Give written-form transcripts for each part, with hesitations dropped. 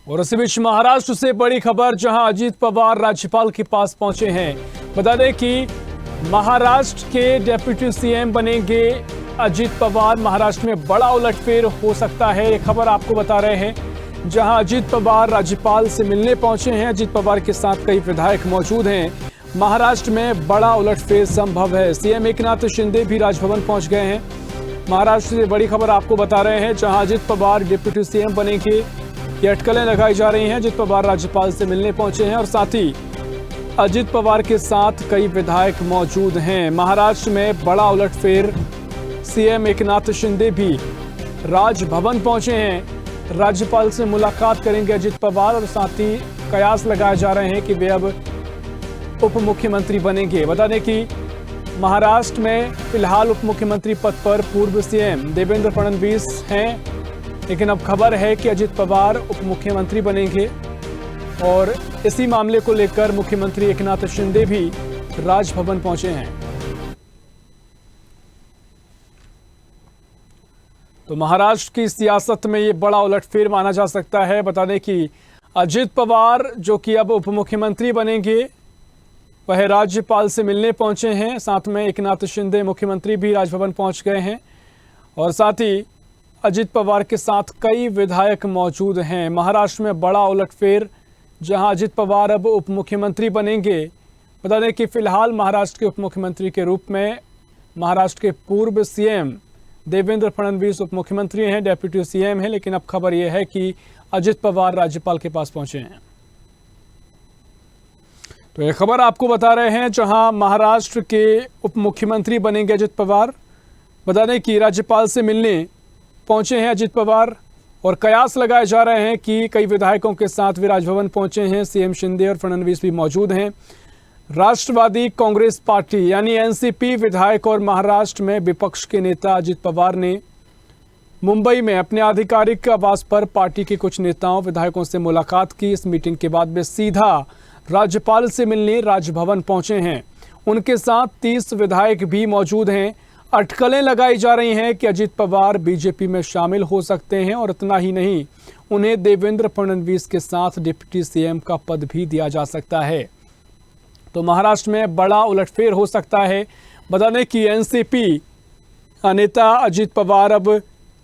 और इसी बीच महाराष्ट्र से बड़ी खबर, जहां अजीत पवार राज्यपाल के पास पहुंचे हैं। बता दें कि महाराष्ट्र के डेप्यूटी सीएम बनेंगे अजीत पवार। महाराष्ट्र में बड़ा उलटफेर हो सकता है, ये खबर आपको बता रहे हैं। जहां अजीत पवार राज्यपाल से मिलने पहुंचे हैं, अजीत पवार के साथ कई विधायक मौजूद हैं। महाराष्ट्र में बड़ा उलटफेर संभव है। सीएम एकनाथ शिंदे भी राजभवन पहुंच गए हैं। महाराष्ट्र से बड़ी खबर आपको बता रहे हैं, जहां अजीत पवार डिप्टी सीएम बनेंगे, ये अटकलें लगाई जा रही हैं। अजीत पवार राज्यपाल से मिलने पहुंचे हैं और साथ ही अजीत पवार के साथ कई विधायक मौजूद हैं। महाराष्ट्र में बड़ा उलटफेर, सीएम एकनाथ शिंदे भी राजभवन पहुंचे हैं। राज्यपाल से मुलाकात करेंगे अजीत पवार और साथ ही कयास लगाए जा रहे हैं कि वे अब उप मुख्यमंत्री बनेंगे। बता दें कि महाराष्ट्र में फिलहाल उप मुख्यमंत्री पद पर पूर्व सीएम देवेंद्र फडणवीस हैं, लेकिन अब खबर है कि अजीत पवार उप मुख्यमंत्री बनेंगे और इसी मामले को लेकर मुख्यमंत्री एकनाथ शिंदे भी राजभवन पहुंचे हैं। तो महाराष्ट्र की सियासत में ये बड़ा उलटफेर माना जा सकता है। बता दें कि अजीत पवार जो कि अब उप मुख्यमंत्री बनेंगे, वह राज्यपाल से मिलने पहुंचे हैं। साथ में एकनाथ शिंदे मुख्यमंत्री भी राजभवन पहुंच गए हैं और साथ ही अजीत पवार के साथ कई विधायक मौजूद हैं। महाराष्ट्र में बड़ा उलटफेर, जहां अजीत पवार अब उप मुख्यमंत्री बनेंगे। बता दें कि फिलहाल महाराष्ट्र के उप मुख्यमंत्री के रूप में महाराष्ट्र के पूर्व सीएम देवेंद्र फडणवीस उप मुख्यमंत्री हैं, डेप्यूटी सीएम हैं, लेकिन अब खबर यह है कि अजीत पवार राज्यपाल के पास पहुंचे हैं। तो यह खबर आपको बता रहे हैं, जहां महाराष्ट्र के उप मुख्यमंत्री बनेंगे अजीत पवार। बता दें कि राज्यपाल से मिलने पहुंचे हैं अजीत पवार और कयास लगाए जा रहे हैं कि कई विधायकों के साथ वे राजभवन पहुंचे हैं। सीएम शिंदे और फडणवीस भी मौजूद हैं। राष्ट्रवादी कांग्रेस पार्टी यानी एनसीपी विधायक और महाराष्ट्र में विपक्ष के नेता अजीत पवार ने मुंबई में अपने आधिकारिक आवास पर पार्टी के कुछ नेताओं विधायकों से मुलाकात की। इस मीटिंग के बाद वे सीधा राज्यपाल से मिलने राजभवन पहुंचे हैं। उनके साथ 30 विधायक भी मौजूद हैं। अटकलें लगाई जा रही हैं कि अजीत पवार बीजेपी में शामिल हो सकते हैं और इतना ही नहीं, उन्हें देवेंद्र फडणवीस के साथ डिप्टी सीएम का पद भी दिया जा सकता है। तो महाराष्ट्र में बड़ा उलटफेर हो सकता है। बता दें कि एनसीपी नेता अजीत पवार अब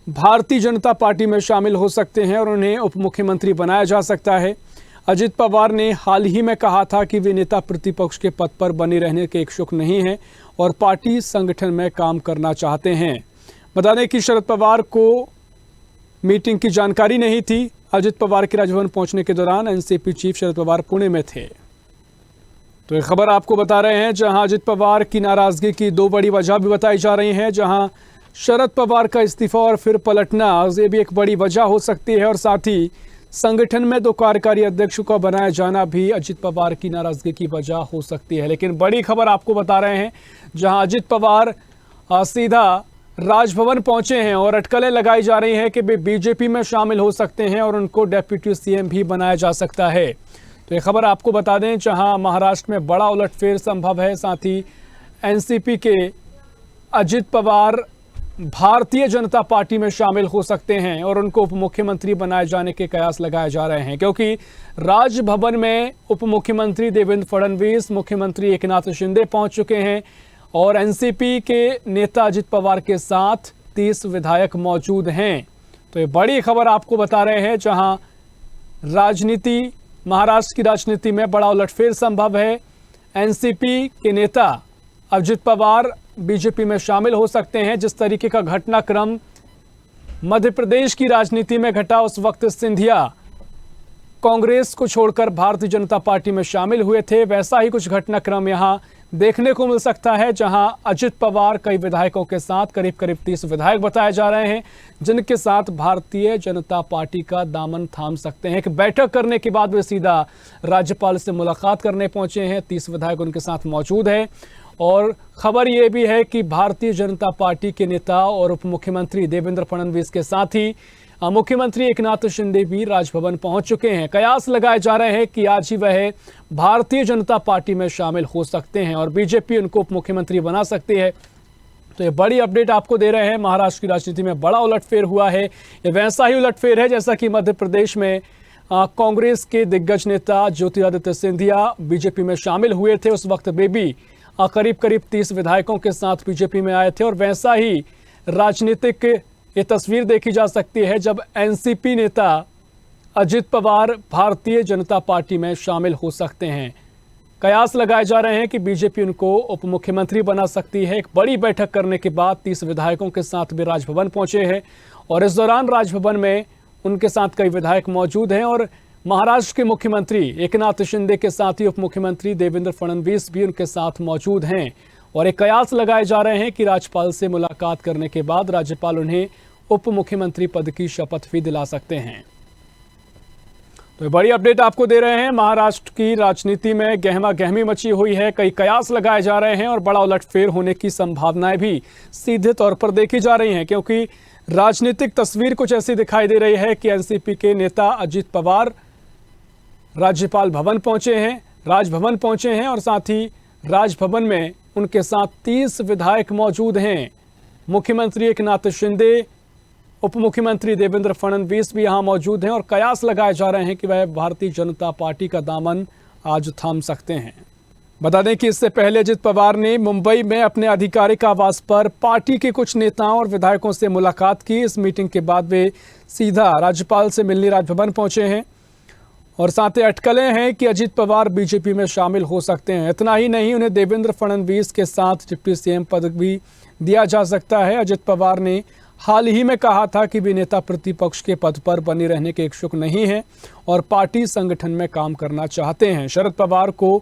भारतीय जनता पार्टी में शामिल हो सकते हैं और उन्हें उप मुख्यमंत्री बनाया जा सकता है। अजीत पवार ने हाल ही में कहा था कि वे नेता प्रतिपक्ष के पद पर बने रहने के इच्छुक नहीं हैं और पार्टी संगठन में काम करना चाहते हैं। बता दें कि शरद पवार को मीटिंग की जानकारी नहीं थी। अजीत पवार के राजभवन पहुंचने के दौरान एनसीपी चीफ शरद पवार पुणे में थे। तो ये खबर आपको बता रहे हैं, जहां अजीत पवार की नाराजगी की दो बड़ी वजह भी बताई जा रही हैं। जहां शरद पवार का इस्तीफा और फिर पलटना, ये भी एक बड़ी वजह हो सकती है और साथ ही संगठन में 2 कार्यकारी अध्यक्षों का बनाया जाना भी अजीत पवार की नाराजगी की वजह हो सकती है। लेकिन बड़ी खबर आपको बता रहे हैं, जहां अजीत पवार सीधा राजभवन पहुंचे हैं और अटकलें लगाई जा रही हैं कि वे बीजेपी में शामिल हो सकते हैं और उनको डेप्यूटी सीएम भी बनाया जा सकता है। तो ये खबर आपको बता दें, जहां महाराष्ट्र में बड़ा उलटफेर संभव है। साथ ही एनसीपी के अजीत पवार भारतीय जनता पार्टी में शामिल हो सकते हैं और उनको उप मुख्यमंत्री बनाए जाने के कयास लगाए जा रहे हैं, क्योंकि राजभवन में उप मुख्यमंत्री देवेंद्र फडणवीस, मुख्यमंत्री एकनाथ शिंदे पहुंच चुके हैं और एनसीपी के नेता अजीत पवार के साथ 30 विधायक मौजूद हैं। तो ये बड़ी खबर आपको बता रहे हैं, जहां महाराष्ट्र की राजनीति में बड़ा उलटफेर संभव है। एनसीपी के नेता अजीत पवार बीजेपी में शामिल हो सकते हैं। जिस तरीके का घटनाक्रम मध्य प्रदेश की राजनीति में घटा, उस वक्त सिंधिया कांग्रेस को छोड़कर भारतीय जनता पार्टी में शामिल हुए थे, वैसा ही कुछ घटनाक्रम यहां देखने को मिल सकता है, जहां अजीत पवार कई विधायकों के साथ करीब 30 विधायक बताए जा रहे हैं, जिनके साथ भारतीय जनता पार्टी का दामन थाम सकते हैं। एक बैठक करने के बाद वे सीधा राज्यपाल से मुलाकात करने पहुंचे हैं। 30 विधायक उनके साथ मौजूद है और खबर यह भी है कि भारतीय जनता पार्टी के नेता और उप मुख्यमंत्री देवेंद्र फडणवीस के साथ ही मुख्यमंत्री एकनाथ शिंदे भी राजभवन पहुंच चुके हैं। कयास लगाए जा रहे हैं कि आज ही वह भारतीय जनता पार्टी में शामिल हो सकते हैं और बीजेपी उनको उप मुख्यमंत्री बना सकती है। तो ये बड़ी अपडेट आपको दे रहे हैं। महाराष्ट्र की राजनीति में बड़ा उलटफेर हुआ है। ये वैसा ही उलटफेर है जैसा कि मध्य प्रदेश में कांग्रेस के दिग्गज नेता ज्योतिरादित्य सिंधिया बीजेपी में शामिल हुए थे। उस वक्त वे भी करीब करीब 30 विधायकों के साथ बीजेपी में आए थे और वैसा ही राजनीतिक ये तस्वीर देखी जा सकती है जब एनसीपी नेता अजित पवार भारतीय जनता पार्टी में शामिल हो सकते हैं। कयास लगाए जा रहे हैं कि बीजेपी उनको उप मुख्यमंत्री बना सकती है। एक बड़ी बैठक करने के बाद 30 विधायकों के साथ वे राजभवन पहुंचे हैं और इस दौरान राजभवन में उनके साथ कई विधायक मौजूद हैं और महाराष्ट्र के मुख्यमंत्री एकनाथ शिंदे के साथ ही उप मुख्यमंत्री देवेंद्र फडणवीस भी उनके साथ मौजूद हैं और एक कयास लगाए जा रहे हैं कि राज्यपाल से मुलाकात करने के बाद राज्यपाल उन्हें उप मुख्यमंत्री पद की शपथ भी दिला सकते हैं। तो बड़ी अपडेट आपको दे रहे हैं। महाराष्ट्र की राजनीति में गहमा गहमी मची हुई है, कई कयास लगाए जा रहे हैं और बड़ा उलटफेर होने की संभावनाएं भी सीधे तौर पर देखी जा रही हैं, क्योंकि राजनीतिक तस्वीर कुछ ऐसी दिखाई दे रही है कि एनसीपी के नेता अजित पवार राज्यपाल भवन पहुंचे हैं, राजभवन पहुंचे हैं और साथ ही राजभवन में उनके साथ 30 विधायक मौजूद हैं। मुख्यमंत्री एकनाथ शिंदे, उप मुख्यमंत्री देवेंद्र फडणवीस भी यहां मौजूद हैं और कयास लगाए जा रहे हैं कि वह भारतीय जनता पार्टी का दामन आज थाम सकते हैं। बता दें कि इससे पहले अजित पवार ने मुंबई में अपने आधिकारिक आवास पर पार्टी के कुछ नेताओं और विधायकों से मुलाकात की। इस मीटिंग के बाद वे सीधा राज्यपाल से मिलने राजभवन पहुंचे हैं और साथ ही अटकलें हैं कि अजित पवार बीजेपी में शामिल हो सकते हैं। इतना ही नहीं, उन्हें देवेंद्र फडणवीस के साथ डिप्टी सीएम पद भी दिया जा सकता है। अजित पवार ने हाल ही में कहा था कि वे नेता प्रतिपक्ष के पद पर बने रहने के इच्छुक नहीं हैं और पार्टी संगठन में काम करना चाहते हैं। शरद पवार को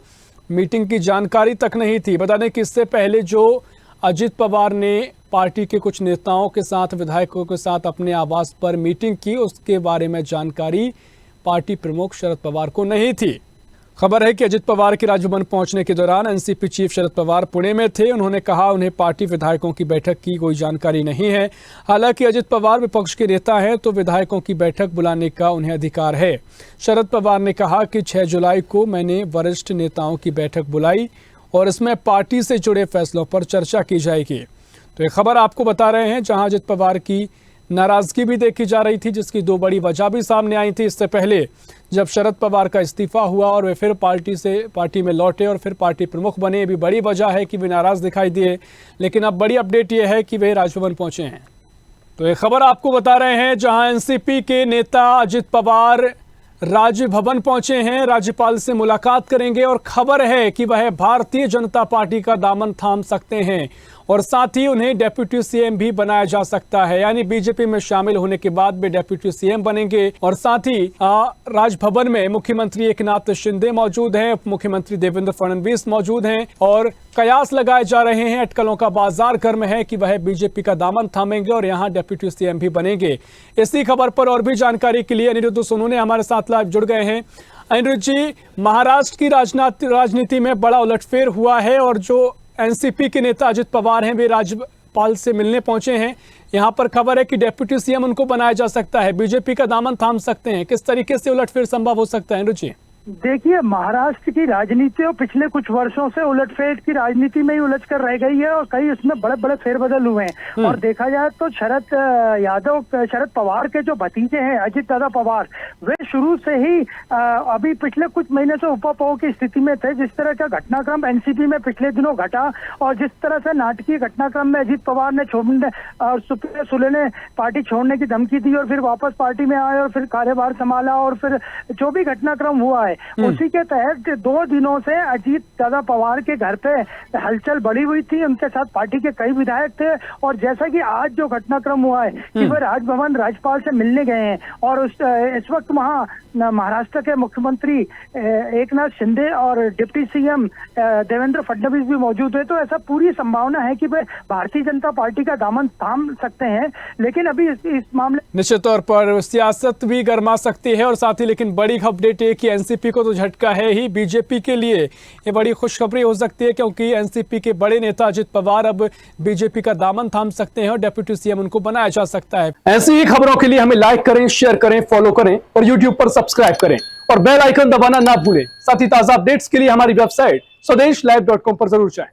मीटिंग की जानकारी तक नहीं थी। बता दें कि इससे पहले जो अजित पवार ने पार्टी के कुछ नेताओं के साथ, विधायकों के साथ अपने आवास पर मीटिंग की, उसके बारे में जानकारी पार्टी प्रमुख शरद पवार को नहीं थी। खबर है कि अजित पवार के राजभवन पहुंचने के दौरान एनसीपी चीफ शरद पवार पुणे में थे। उन्होंने कहा उन्हें पार्टी विधायकों की बैठक की कोई जानकारी नहीं है। हालांकि अजित पवार विपक्ष के नेता हैं तो विधायकों की बैठक बुलाने का उन्हें अधिकार है। शरद पवार ने कहा कि 6 जुलाई को मैंने वरिष्ठ नेताओं की बैठक बुलाई और इसमें पार्टी से जुड़े फैसलों पर चर्चा की जाएगी। तो ये खबर आपको बता रहे हैं, जहां अजित पवार की नाराजगी भी देखी जा रही थी, जिसकी 2 बड़ी वजह भी सामने आई थी। इससे पहले जब शरद पवार का इस्तीफा हुआ और वे फिर पार्टी में लौटे और फिर पार्टी प्रमुख बने, ये भी बड़ी वजह है कि वे नाराज दिखाई दिए। लेकिन अब बड़ी अपडेट ये है कि वे राजभवन पहुंचे हैं। तो ये खबर आपको बता रहे हैं, जहां एनसीपी के नेता अजित पवार राजभवन पहुंचे हैं, राज्यपाल से मुलाकात करेंगे और खबर है कि वह भारतीय जनता पार्टी का दामन थाम सकते हैं और साथ ही उन्हें डेप्यूटी सीएम भी बनाया जा सकता है। यानी बीजेपी में शामिल होने के बाद वे डेप्यूटी सीएम बनेंगे और साथ ही राजभवन में मुख्यमंत्री एकनाथ शिंदे मौजूद हैं, उप मुख्यमंत्री देवेंद्र फडणवीस मौजूद हैं और कयास लगाए जा रहे हैं, अटकलों का बाजार गर्म है कि वह बीजेपी का दामन थामेंगे और यहां डेप्यूटी सीएम भी बनेंगे। इसी खबर पर और भी जानकारी के लिए अनिरुद्ध सोनू हमारे साथ लाइव जुड़ गए हैं। अनिरुद्ध जी, महाराष्ट्र की राजनीति में बड़ा उलटफेर हुआ है और जो एनसीपी के नेता अजित पवार हैं वे राज्यपाल से मिलने पहुंचे हैं। यहां पर खबर है कि डेप्यूटी सीएम उनको बनाया जा सकता है, बीजेपी का दामन थाम सकते हैं। किस तरीके से उलटफेर संभव हो सकता है रुचि? देखिए, महाराष्ट्र की राजनीति और पिछले कुछ वर्षों से उलटफेर की राजनीति में ही उलझ कर रह गई है और कई उसमें बड़े बड़े फेरबदल हुए हैं। और देखा जाए तो शरद पवार के जो भतीजे हैं अजित दादा पवार, वे शुरू से ही अभी पिछले कुछ महीने से ऊपर की स्थिति में थे। जिस तरह का घटनाक्रम एनसीपी में पिछले दिनों घटा और जिस तरह से नाटकीय घटनाक्रम में अजित पवार ने छोड़ने और सुप्रिया सुले ने पार्टी छोड़ने की धमकी दी और फिर वापस पार्टी में आए और फिर कार्यभार संभाला और फिर जो भी घटनाक्रम हुआ है उसी के तहत 2 दिनों से अजित दादा पवार के घर पे हलचल बढ़ी हुई थी। उनके साथ पार्टी के कई विधायक थे और जैसा कि आज जो घटनाक्रम हुआ है कि वे राजभवन राज्यपाल से मिलने गए हैं और इस वक्त वहाँ महाराष्ट्र के मुख्यमंत्री एकनाथ शिंदे और डिप्टी सीएम देवेंद्र फडणवीस भी मौजूद है। तो ऐसा पूरी संभावना है कि वे भारतीय जनता पार्टी का दामन थाम सकते हैं। लेकिन अभी इस मामले निश्चित तौर पर सियासत भी गर्मा सकती है और साथ ही लेकिन बड़ी अपडेट है कि एनसीपी को तो झटका है ही, बीजेपी के लिए ये बड़ी खुशखबरी हो सकती है क्योंकि एनसीपी के बड़े नेता अजित पवार अब बीजेपी का दामन थाम सकते हैं और डेप्यूटी सीएम उनको बनाया जा सकता है। ऐसी ही खबरों के लिए हमें लाइक करें, शेयर करें, फॉलो करें और यूट्यूब पर सब्सक्राइब करें और बेल आइकन दबाना ना भूलें। साथ ही ताजा अपडेट्स के लिए हमारी वेबसाइट स्वदेशलाइव.com पर जरूर जाएं।